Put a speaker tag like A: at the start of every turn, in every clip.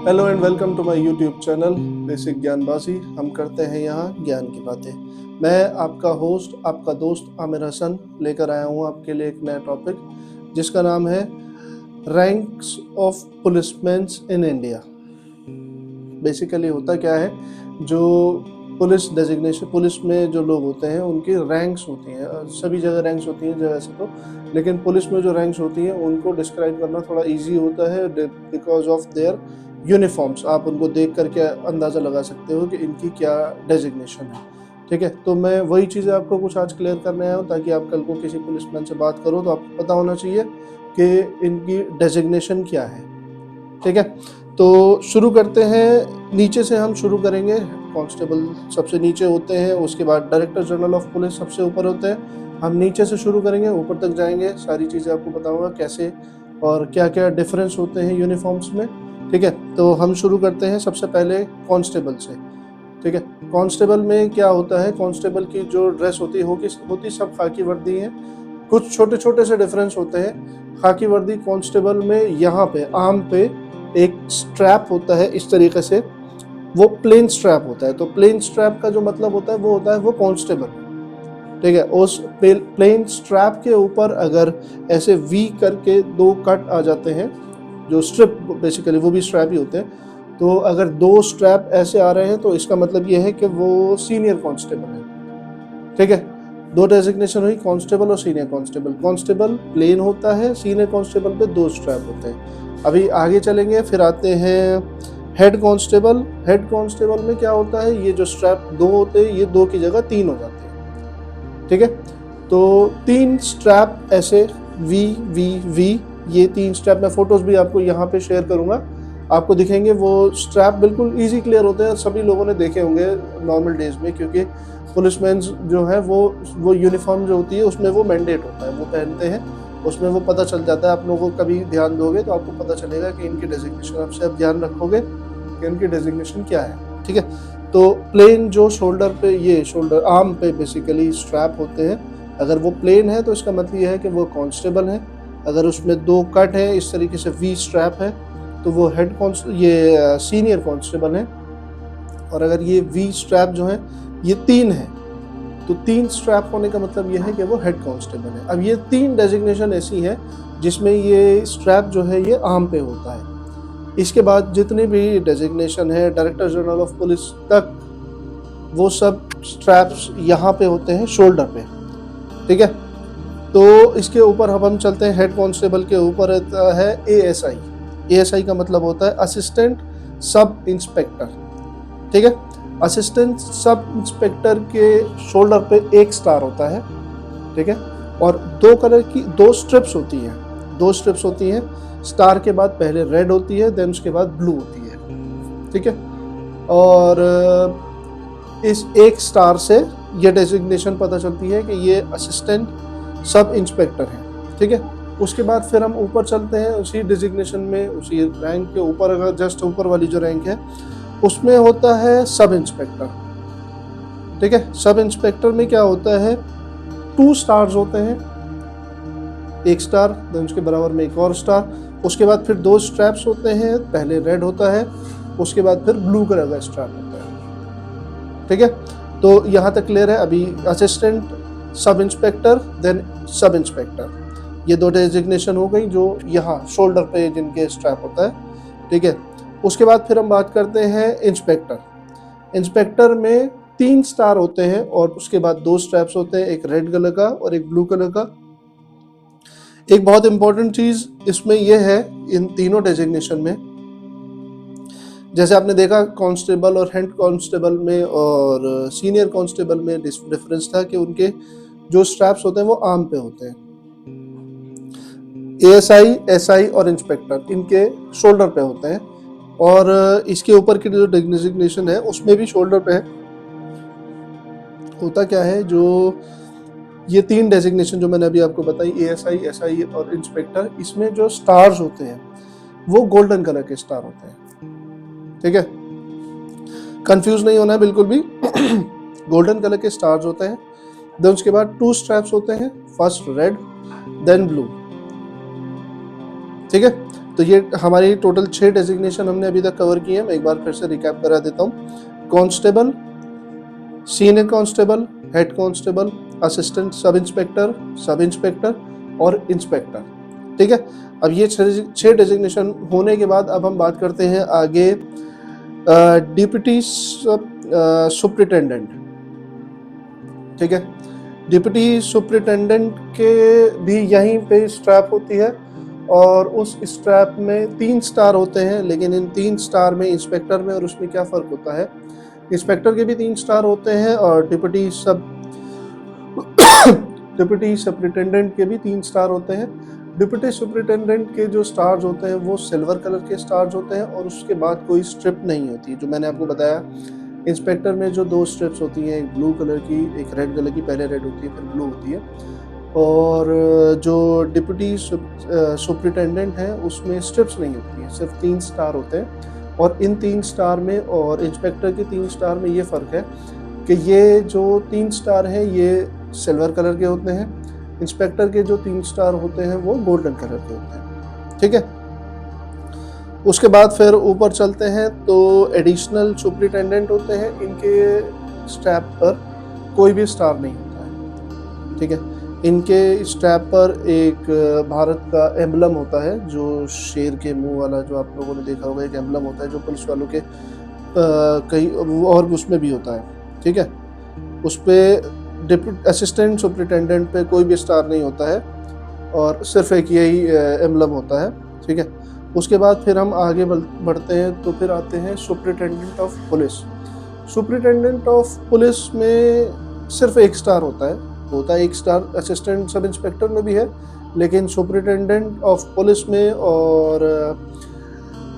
A: Hello and welcome to my YouTube channel basic Gyanbaazi. हम करते हैं यहाँ ज्ञान की बातें। मैं आपका होस्ट, आपका दोस्त आमिर हसन लेकर आया हूँ आपके लिए एक नया टॉपिक जिसका नाम है ranks of policeman in India. Basically होता क्या है, जो पुलिस डेजिग्नेशन, पुलिस में जो लोग होते हैं उनकी रैंक्स होती हैं। सभी जगह रैंक्स होती हैं जगह से तो, लेकिन पुलिस में जो रैंक्स होती हैं उनको डिस्क्राइब करना थोड़ा इजी होता है बिकॉज ऑफ देयर यूनिफॉर्म्स। आप उनको देख करके अंदाज़ा लगा सकते हो कि इनकी क्या डेजिग्नेशन है। ठीक है, तो मैं वही चीज़ें आपको कुछ आज क्लियर करने आया हूँ ताकि आप कल को किसी पुलिसमैन से बात करो तो आपको पता होना चाहिए कि इनकी डेजिग्नेशन क्या है। ठीक है, तो शुरू करते हैं। नीचे से हम शुरू करेंगे। कांस्टेबल सबसे नीचे होते हैं, उसके बाद डायरेक्टर जनरल ऑफ पुलिस सबसे ऊपर होते हैं। हम नीचे से शुरू करेंगे, ऊपर तक जाएंगे, सारी चीज़ें आपको बताऊंगा कैसे और क्या क्या डिफरेंस होते हैं यूनिफॉर्म्स में। ठीक है, तो हम शुरू करते हैं सबसे पहले कांस्टेबल से। ठीक है, कांस्टेबल में क्या होता है, कांस्टेबल की जो ड्रेस होती सब खाकी वर्दी है। कुछ छोटे छोटे से डिफरेंस होते हैं। खाकी वर्दी कांस्टेबल में यहाँ पे आर्म पे एक स्ट्रैप होता है इस तरीके से, वो प्लेन स्ट्रैप होता है। तो प्लेन स्ट्रैप का जो मतलब होता है वो कांस्टेबल। ठीक है, उस प्लेन स्ट्रैप के ऊपर अगर ऐसे वी करके दो कट आ जाते हैं, जो स्ट्रिप बेसिकली वो भी स्ट्रैप ही होते हैं। तो अगर दो स्ट्रैप ऐसे आ रहे हैं तो इसका मतलब ये है कि वो सीनियर कांस्टेबल है। ठीक है, दो डेजिग्नेशन हुई, कांस्टेबल और सीनियर कांस्टेबल। कांस्टेबल प्लेन होता है, सीनियर कांस्टेबल पे दो स्ट्रैप होते हैं। अभी आगे चलेंगे, फिर आते हैं हेड कांस्टेबल। हेड कांस्टेबल में क्या होता है, ये जो स्ट्रैप दो होते हैं ये दो की जगह तीन हो जाते हैं। ठीक है, तो तीन स्ट्रैप ऐसे वी वी वी, ये तीन स्ट्रैप मैं फोटोज भी आपको यहाँ पे शेयर करूंगा, आपको दिखेंगे। वो स्ट्रैप बिल्कुल इजी क्लियर होते हैं, सभी लोगों ने देखे होंगे नॉर्मल डेज में, क्योंकि पुलिसमैन जो है वो यूनिफॉर्म जो होती है उसमें वो मैंडेट होता है, वो पहनते हैं, उसमें वो पता चल जाता है। आप लोगों को कभी ध्यान दोगे तो आपको पता चलेगा कि इनकी डेजिग्नेशन, आपसे आप ध्यान रखोगे कि इनकी डेजिग्नेशन क्या है। ठीक है, तो प्लेन जो शोल्डर पे, ये शोल्डर आर्म पे बेसिकली स्ट्रैप होते हैं, अगर वो प्लेन है तो इसका मतलब ये है कि वो कांस्टेबल है। अगर उसमें दो कट है इस तरीके से वी स्ट्रैप है तो वो ये सीनियर कांस्टेबल है। और अगर ये वी स्ट्रैप जो है ये तीन है तो तीन स्ट्रैप होने का मतलब ये है कि वो हेड कांस्टेबल है। अब ये तीन डेजिग्नेशन ऐसी है जिसमें ये स्ट्रैप जो है ये आर्म पे होता है। इसके बाद जितने भी डेजिग्नेशन है डायरेक्टर जनरल ऑफ पुलिस तक, वो सब स्ट्रैप्स यहाँ पे होते हैं शोल्डर पे। ठीक है, तो इसके ऊपर अब हम चलते हैं। हेड कांस्टेबल के ऊपर है ASI। ASI का मतलब होता है असिस्टेंट सब इंस्पेक्टर। ठीक है, असिस्टेंट सब इंस्पेक्टर के शोल्डर पे एक स्टार होता है। ठीक है, और दो कलर की दो स्ट्रिप्स होती हैं, दो स्ट्रिप्स होती हैं। स्टार के बाद पहले रेड होती है, देन उसके बाद ब्लू होती है। ठीक है, और इस एक स्टार से ये डेजिग्नेशन पता चलती है कि ये असिस्टेंट सब इंस्पेक्टर है। ठीक है, उसके बाद फिर हम ऊपर चलते हैं, उसी डेजिग्नेशन में, उसी रैंक के ऊपर, अगर जस्ट ऊपर वाली जो रैंक है उसमें होता है सब इंस्पेक्टर। ठीक है, सब इंस्पेक्टर में क्या होता है, टू स्टार्स होते हैं, एक स्टार, देन उसके बराबर में एक और स्टार, उसके बाद फिर दो स्ट्रैप्स होते हैं, पहले रेड होता है, उसके बाद फिर ब्लू कलर का स्टार होता है। ठीक है, तो यहाँ तक क्लियर है। अभी assistant sub inspector then sub inspector, ये दो डेजिग्नेशन हो गई जो यहाँ शोल्डर पे जिनके स्ट्रैप होता है। ठीक है, उसके बाद फिर हम बात करते हैं इंस्पेक्टर। इंस्पेक्टर में तीन स्टार होते हैं और उसके बाद दो स्ट्रैप्स होते हैं, एक रेड कलर का और एक ब्लू कलर का। एक बहुत इंपॉर्टेंट चीज इसमें यह है, इन तीनों डेजिग्नेशन में, जैसे आपने देखा कांस्टेबल और हेड कांस्टेबल में और सीनियर कांस्टेबल में डिफरेंस था कि उनके जो स्ट्रैप्स होते हैं वो आर्म पे होते हैं। ASI, SI और इंस्पेक्टर इनके शोल्डर पे होते हैं, और इसके ऊपर की जो डेजिग्नेशन है उसमें भी शोल्डर पे है। होता क्या है, जो ये तीन डेजिग्नेशन जो मैंने अभी आपको बताई, ASI, SI और इंस्पेक्टर, इसमें जो स्टार्स होते हैं वो गोल्डन कलर के स्टार होते हैं। ठीक है, कंफ्यूज नहीं होना है बिल्कुल भी। गोल्डन कलर के स्टार्स होते हैं, देन उसके बाद टू स्ट्रैप्स होते हैं, फर्स्ट रेड देन ब्लू। ठीक है, तो ये हमारी टोटल 6 डेजिग्नेशन हमने अभी तक कवर की है। मैं एक बार फिर से रिकैप करा देता हूँ। Constable, senior constable, head constable, assistant sub inspector और इंस्पेक्टर। ठीक है, अब ये 6 डेजिग्नेशन होने के बाद अब हम बात करते हैं आगे डिप्टी सुप्रिटेंडेंट। ठीक है, डिप्टी सुप्रिटेंडेंट के भी यहीं पे स्ट्रैप होती है और उस स्ट्रैप में 3 स्टार होते हैं, लेकिन इन 3 स्टार में इंस्पेक्टर में और उसमें क्या फ़र्क होता है। इंस्पेक्टर के भी 3 स्टार होते हैं और डिप्टी सुप्रिटेंडेंट के भी 3 स्टार होते हैं। डिप्टी सुप्रिटेंडेंट के जो स्टार्स होते हैं वो सिल्वर कलर के स्टार्स होते हैं और उसके बाद कोई स्ट्रिप नहीं होती, जो मैंने आपको बताया। इंस्पेक्टर में जो 2 स्ट्रिप्स होती हैं, एक ब्लू कलर की, एक रेड कलर की, पहले रेड होती है फिर ब्लू होती है। और जो डिप्टी सुप्रिटेंडेंट है उसमें स्ट्रिप्स नहीं होती हैं, सिर्फ 3 स्टार होते हैं। और इन 3 स्टार में और इंस्पेक्टर के 3 स्टार में ये फ़र्क है कि ये जो 3 स्टार हैं ये सिल्वर कलर के होते हैं, इंस्पेक्टर के जो 3 स्टार होते हैं वो गोल्डन कलर के होते हैं। ठीक है, उसके बाद फिर ऊपर चलते हैं तो एडिशनल सुप्रिटेंडेंट होते हैं। इनके स्ट्रैप पर कोई भी स्टार नहीं होता है। ठीक है, इनके स्ट्रैप पर एक भारत का एम्बलम होता है, जो शेर के मुंह वाला जो आप लोगों ने देखा होगा, एक एम्बलम होता है जो पुलिस वालों के कई और उसमें भी होता है। ठीक है, उस पर डिप्टी असिस्टेंट सुप्रिटेंडेंट पे कोई भी स्टार नहीं होता है और सिर्फ एक यही एम्बलम होता है। ठीक है, उसके बाद फिर हम आगे बढ़ते हैं तो फिर आते हैं superintendent of police. Superintendent of police में सिर्फ एक स्टार होता है एक स्टार। असिस्टेंट सब इंस्पेक्टर में भी है, लेकिन सुप्रिटेंडेंट ऑफ पुलिस में और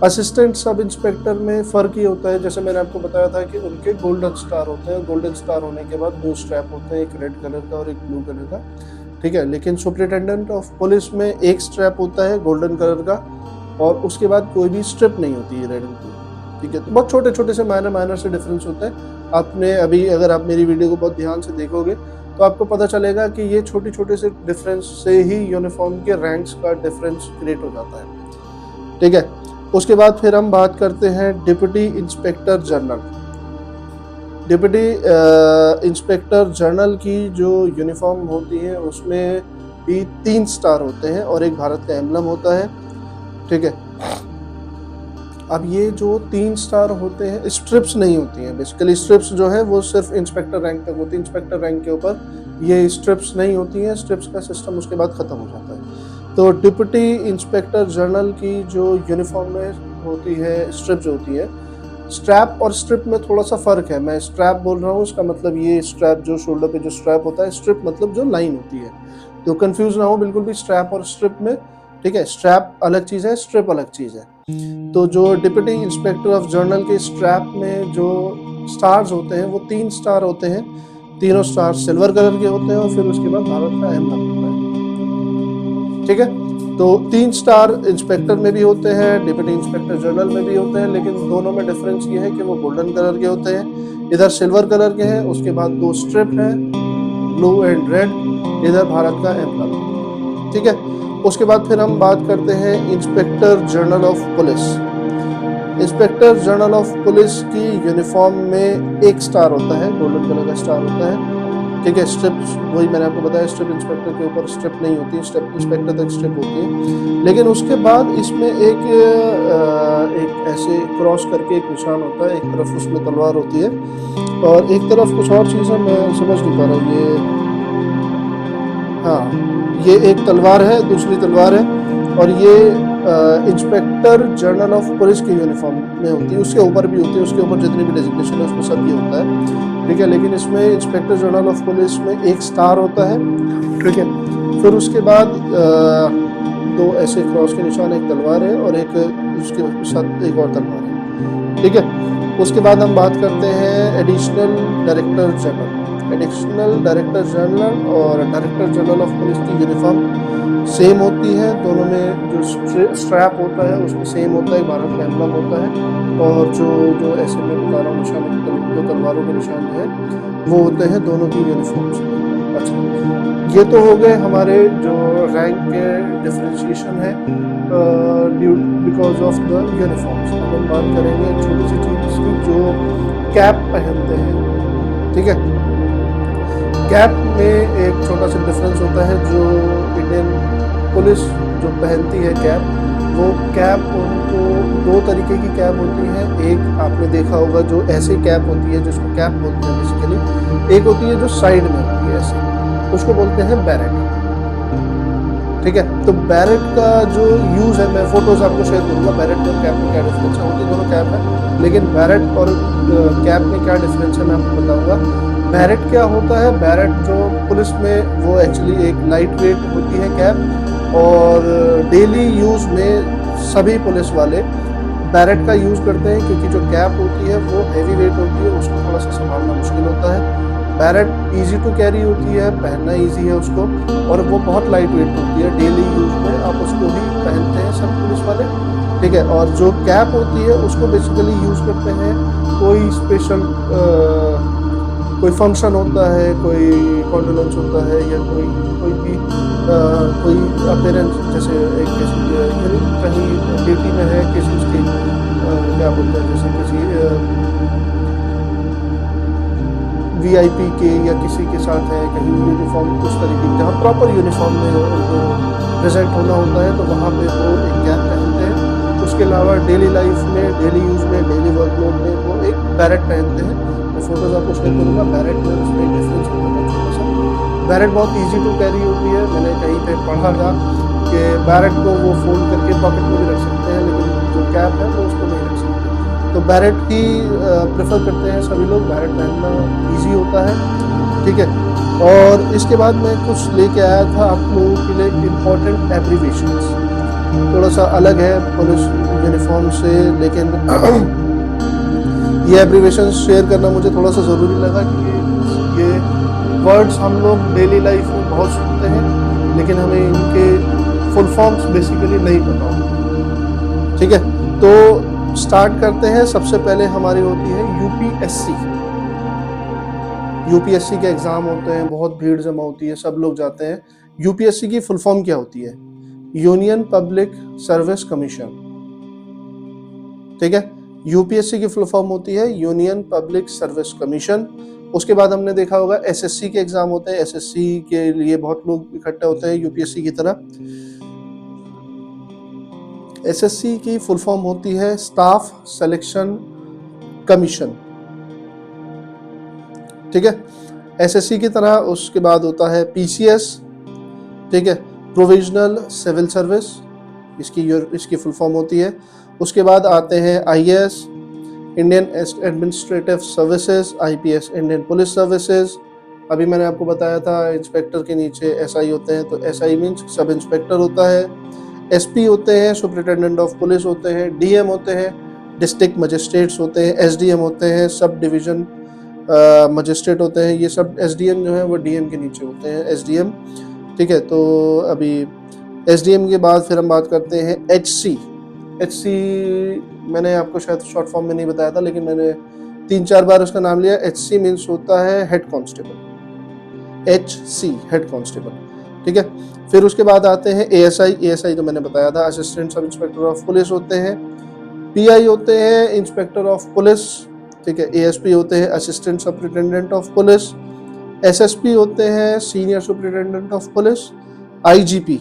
A: असिस्टेंट सब इंस्पेक्टर में फ़र्क ये होता है, जैसे मैंने आपको बताया था कि उनके गोल्डन स्टार होते हैं। गोल्डन स्टार होने के बाद 2 स्ट्रैप होते हैं, एक रेड कलर का और एक ब्लू कलर का। ठीक है, लेकिन सुप्रिटेंडेंट ऑफ पुलिस में एक स्ट्रैप होता है गोल्डन कलर का और उसके बाद कोई भी स्ट्रिप नहीं होती है रेड की। ठीक है, तो बहुत छोटे छोटे से माइनर से डिफरेंस होते हैं। आपने अभी अगर आप मेरी वीडियो को बहुत ध्यान से देखोगे तो आपको पता चलेगा कि ये छोटे से डिफरेंस से ही यूनिफॉर्म के रैंक्स का डिफरेंस क्रिएट हो जाता है। ठीक है, उसके बाद फिर हम बात करते हैं deputy inspector general. Deputy inspector general की जो यूनिफॉर्म होती है उसमें भी 3 स्टार होते हैं और एक भारत का एम्बलम होता है। ठीक है, अब ये जो 3 स्टार होते हैं स्ट्रिप्स नहीं होती हैं। बेसिकली स्ट्रिप्स जो है वो सिर्फ इंस्पेक्टर रैंक तक होती है, इंस्पेक्टर रैंक के ऊपर ये स्ट्रिप्स नहीं होती हैं। स्ट्रिप्स का सिस्टम उसके बाद ख़त्म हो जाता है। तो डिप्टी इंस्पेक्टर जनरल की जो यूनिफॉर्म में होती है स्ट्रिप जो होती है, स्ट्रैप और स्ट्रिप में थोड़ा सा फ़र्क है। मैं स्ट्रैप बोल रहा हूँ, उसका मतलब ये स्ट्रैप जो शोल्डर पे जो स्ट्रैप होता है, स्ट्रिप मतलब जो लाइन होती है। तो कंफ्यूज ना हो बिल्कुल भी स्ट्रैप और स्ट्रिप में। ठीक है, स्ट्रैप अलग चीज़ है, स्ट्रिप अलग चीज़ है। तो जो डिप्टी इंस्पेक्टर ऑफ जनरल के स्ट्रैप में जो स्टार्स होते हैं वो 3 स्टार होते हैं। तीनों स्टार सिल्वर कलर के होते हैं और फिर उसके बाद भारत का एम्बलम होता है। ठीक है, तो 3 स्टार इंस्पेक्टर में भी होते हैं, डिप्टी इंस्पेक्टर जनरल में भी होते हैं, लेकिन दोनों में डिफरेंस ये है कि वो गोल्डन कलर के होते हैं, इधर सिल्वर कलर के हैं। उसके बाद 2 स्ट्रिप हैं, ब्लू एंड रेड, इधर भारत का एम्बलम। ठीक है, उसके बाद फिर हम बात करते हैं inspector general of police. Inspector general of police की यूनिफॉर्म में एक स्टार होता है, गोल्डन कलर का स्टार होता है। ठीक है, स्ट्रिप्स वही मैंने आपको बताया, स्ट्रिप इंस्पेक्टर के ऊपर स्ट्रिप नहीं होती, स्ट्रिप इंस्पेक्टर तक स्ट्रिप होती है। लेकिन उसके बाद इसमें एक ऐसे क्रॉस करके एक निशान होता है, एक तरफ उसमें तलवार होती है और एक तरफ कुछ और चीज़ है, मैं समझ नहीं पा रहा। ये एक तलवार है, दूसरी तलवार है और ये इंस्पेक्टर जनरल ऑफ पुलिस की यूनिफॉर्म में होती है। उसके ऊपर भी होती है, उसके ऊपर जितनी भी डेजिग्नेशन है उसमें सब ये होता है। ठीक है, लेकिन इसमें इंस्पेक्टर जनरल ऑफ पुलिस में एक स्टार होता है। ठीक है, फिर उसके बाद 2 ऐसे क्रॉस के निशान, एक तलवार है और एक उसके साथ एक और तलवार है। ठीक है, उसके बाद हम बात करते हैं additional director general. Additional director general और डायरेक्टर जनरल ऑफ पुलिस की यूनिफॉर्म सेम होती है। दोनों में जो स्ट्रैप होता है उसमें सेम होता है, भारत का एम्बलम होता है और जो ऐसे मैं बता रहा हूँ निशान, 2 तलवारों के निशान जो है वो होते हैं दोनों की यूनिफॉर्म्स में। अच्छा, ये तो हो गए हमारे जो रैंक के डिफरेंशिएशन है बिकॉज ऑफ द यूनिफॉर्म्स। अब हम बात करेंगे छोटी सी चीज की, जो कैप पहनते हैं। ठीक है, कैप में एक छोटा सा डिफरेंस होता है। जो इंडियन पुलिस जो पहनती है कैप, वो कैप उनको दो तरीके की कैप होती है। एक आपने देखा होगा जो ऐसी कैप होती है जिसको कैप बोलते हैं बेसिकली। एक होती है जो साइड में होती है ऐसे, उसको बोलते हैं बैरेट। ठीक है, तो बैरेट का जो यूज है, मैं फोटोज आपको शेयर करूंगा बैरेट और कैप में क्या डिफरेंस है। होती दोनों कैप है, लेकिन बैरेट और कैप में क्या डिफरेंस है मैं आपको बताऊंगा। बैरेट क्या होता है, बैरेट जो पुलिस में वो एक्चुअली एक लाइट वेट होती है कैप, और डेली यूज में सभी पुलिस वाले बैरेट का यूज करते हैं, क्योंकि जो कैप होती है वो हैवी वेट होती है, उसको थोड़ा सा संभालना मुश्किल होता है। बैरेट इजी टू कैरी होती है, पहनना इजी है उसको, और वो बहुत लाइट वेट होती है। डेली यूज में आप उसको ही पहनते हैं सब पुलिस वाले। ठीक है, और जो कैप होती है उसको बेसिकली यूज करते हैं कोई स्पेशल कोई फंक्शन होता है, कोई कॉन्डोलेंस होता है, या कोई भी कोई अपेरेंस, जैसे एक किसी कहीं ड्यूटी में है, किसी उसकी क्या बोलते हैं, जैसे किसी वीआईपी के या किसी के साथ है, कहीं यूनिफॉर्म उस तरीके की, जहाँ प्रॉपर यूनिफॉर्म में उनको प्रेजेंट होना होता है, तो वहाँ पे वो एक कैप पहनते हैं। उसके अलावा डेली लाइफ में, डेली यूज में, डेली वर्कलोड में वो एक बैरेट पहनते हैं। मैं फोटोज आपको शेयर करूँगा बैरेट में, उसमें एक डिफरेंस होता है छोटा सा। बैरेट बहुत ईजी टू कैरी होती है। मैंने कहीं पे पढ़ा था कि बैरेट को वो फोल्ड करके पॉकेट में भी रख सकते हैं, लेकिन जो कैप है वो उसको नहीं रख सकते। तो बैरेट ही प्रेफर करते हैं सभी लोग, बैरेट पहनना ईजी होता है। ठीक है, और इसके बाद मैं कुछ लेके आया था आप लोगों के लिए इम्पोर्टेंट एब्रीविएशंस। थोड़ा सा अलग है पुलिस यूनिफॉर्म से, लेकिन ये एब्रीविएशंस शेयर करना मुझे थोड़ा सा ज़रूरी लगा, क्योंकि ये वर्ड्स हम लोग डेली लाइफ में बहुत सुनते हैं, लेकिन हमें इनके फुल फॉर्म्स बेसिकली नहीं पता होते। ठीक है, तो स्टार्ट करते हैं। सबसे पहले हमारी होती है यूपीएससी। यूपीएससी के एग्जाम होते हैं, बहुत भीड़ जमा होती है, सब लोग जाते हैं। यूपीएससी की फुल फॉर्म क्या होती है? Union public service commission. ठीक है, यूपीएससी की फुल फॉर्म होती है यूनियन पब्लिक सर्विस कमीशन। उसके बाद हमने देखा होगा एसएससी के एग्जाम होते हैं, एसएससी के लिए बहुत लोग इकट्ठे होते हैं यूपीएससी की तरह। एसएससी की फुल फॉर्म होती है स्टाफ सिलेक्शन कमीशन। ठीक है, एसएससी की तरह उसके बाद होता है पीसीएस। ठीक है, प्रोविजनल सिविल सर्विस, इसकी फुल फॉर्म होती है। उसके बाद आते हैं IAS, Indian administrative services, IPS, Indian police services. अभी मैंने आपको बताया था इंस्पेक्टर के नीचे एसआई होते हैं, तो एसआई मीन्स सब इंस्पेक्टर होता है। एसपी होते हैं सुपरिटेंडेंट ऑफ पुलिस होते हैं। डीएम होते हैं डिस्ट्रिक्ट मजिस्ट्रेट्स होते हैं। एसडीएम होते हैं सब डिवीजन मजिस्ट्रेट होते हैं। ये सब एसडीएम जो है वो डीएम के नीचे होते हैं, एसडीएम। ठीक है, तो अभी एसडीएम के बाद फिर हम बात करते हैं एचसी। एचसी मैंने आपको शायद शॉर्ट फॉर्म में नहीं बताया था, लेकिन मैंने 3-4 बार उसका नाम लिया। एचसी मीन्स होता है head constable, HC head constable. ठीक है, फिर उसके बाद आते हैं एएसआई। एएसआई तो मैंने बताया था, assistant sub inspector of police होते हैं। पीआई होते हैं इंस्पेक्टर ऑफ पुलिस। ठीक है, एएसपी होते हैं assistant superintendent of police. SSP होते हैं senior superintendent of police. IGP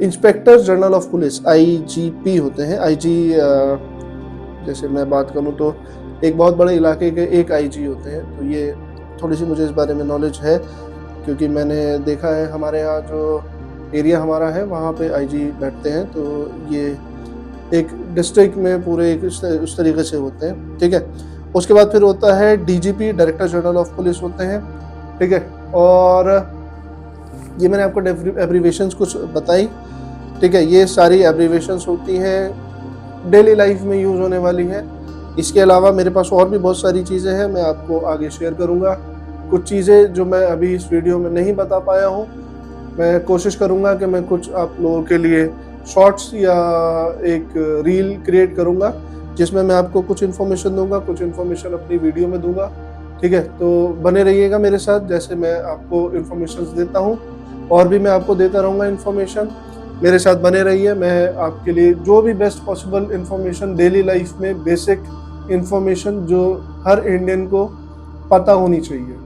A: inspector general of police, IGP होते हैं। आईजी जैसे मैं बात करूं तो एक बहुत बड़े इलाके के एक आईजी होते हैं, तो ये थोड़ी सी मुझे इस बारे में नॉलेज है, क्योंकि मैंने देखा है हमारे यहाँ जो एरिया हमारा है वहाँ पे आईजी बैठते हैं, तो ये एक डिस्ट्रिक्ट में पूरे एक उस तरीके से होते हैं। ठीक है, उसके बाद फिर होता है DGP, director general of police होते हैं। ठीक है, और ये मैंने आपको एब्रीविएशंस कुछ बताई। ठीक है, ये सारी एब्रीविएशंस होती हैं डेली लाइफ में यूज़ होने वाली है। इसके अलावा मेरे पास और भी बहुत सारी चीज़ें हैं, मैं आपको आगे शेयर करूँगा। कुछ चीज़ें जो मैं अभी इस वीडियो में नहीं बता पाया हूँ, मैं कोशिश करूँगा कि मैं कुछ आप लोगों के लिए शॉर्ट्स या एक रील क्रिएट करूँगा जिसमें मैं आपको कुछ इन्फॉर्मेशन दूंगा, कुछ इन्फॉर्मेशन अपनी वीडियो में दूंगा। ठीक है, तो बने रहिएगा मेरे साथ, जैसे मैं आपको इन्फॉर्मेशन देता हूँ और भी मैं आपको देता रहूँगा इन्फॉर्मेशन। मेरे साथ बने रहिए, मैं आपके लिए जो भी best possible information, daily life में बेसिक इन्फॉर्मेशन जो हर इंडियन को पता होनी चाहिए,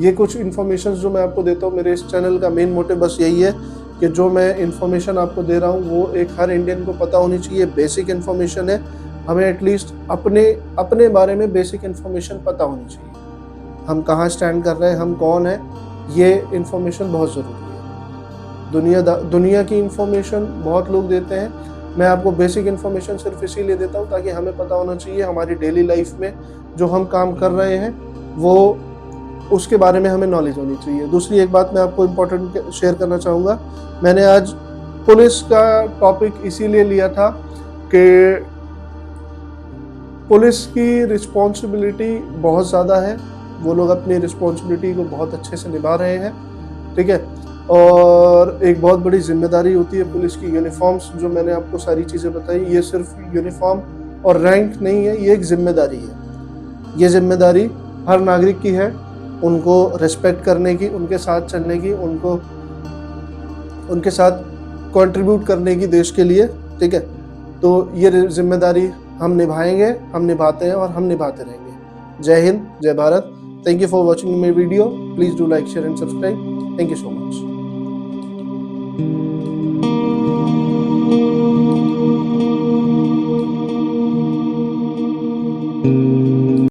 A: ये कुछ इन्फॉर्मेशन जो मैं आपको देता हूँ। मेरे इस चैनल का मेन मोटिव बस यही है कि जो मैं इन्फॉर्मेशन आपको दे रहा हूँ वो एक हर इंडियन को पता होनी चाहिए। बेसिक इन्फॉर्मेशन है, हमें एटलीस्ट अपने बारे में बेसिक इन्फॉर्मेशन पता होनी चाहिए। हम कहाँ स्टैंड कर रहे हैं, हम कौन है, ये इन्फॉर्मेशन बहुत ज़रूरी है। दुनिया की इन्फॉर्मेशन बहुत लोग देते हैं, मैं आपको बेसिक इन्फॉर्मेशन सिर्फ इसीलिए देता हूँ ताकि हमें पता होना चाहिए हमारी डेली लाइफ में जो हम काम कर रहे हैं वो उसके बारे में हमें नॉलेज होनी चाहिए। दूसरी एक बात मैं आपको इम्पोर्टेंट शेयर करना चाहूँगा। मैंने आज पुलिस का टॉपिक इसीलिए लिया था कि पुलिस की रिस्पॉन्सिबिलिटी बहुत ज़्यादा है, वो लोग अपनी रिस्पॉन्सिबिलिटी को बहुत अच्छे से निभा रहे हैं। ठीक है, और एक बहुत बड़ी जिम्मेदारी होती है पुलिस की। यूनिफॉर्म्स जो मैंने आपको सारी चीज़ें बताई, ये सिर्फ यूनिफॉर्म और रैंक नहीं है, ये एक जिम्मेदारी है। ये जिम्मेदारी हर नागरिक की है, उनको रिस्पेक्ट करने की, उनके साथ चलने की, उनके साथ कंट्रीब्यूट करने की देश के लिए। ठीक है, तो ये जिम्मेदारी हम निभाएंगे, हम निभाते हैं और हम निभाते रहेंगे। जय हिंद, जय Bharat. Thank you for watching my video. Please do like, share and subscribe. Thank you so much.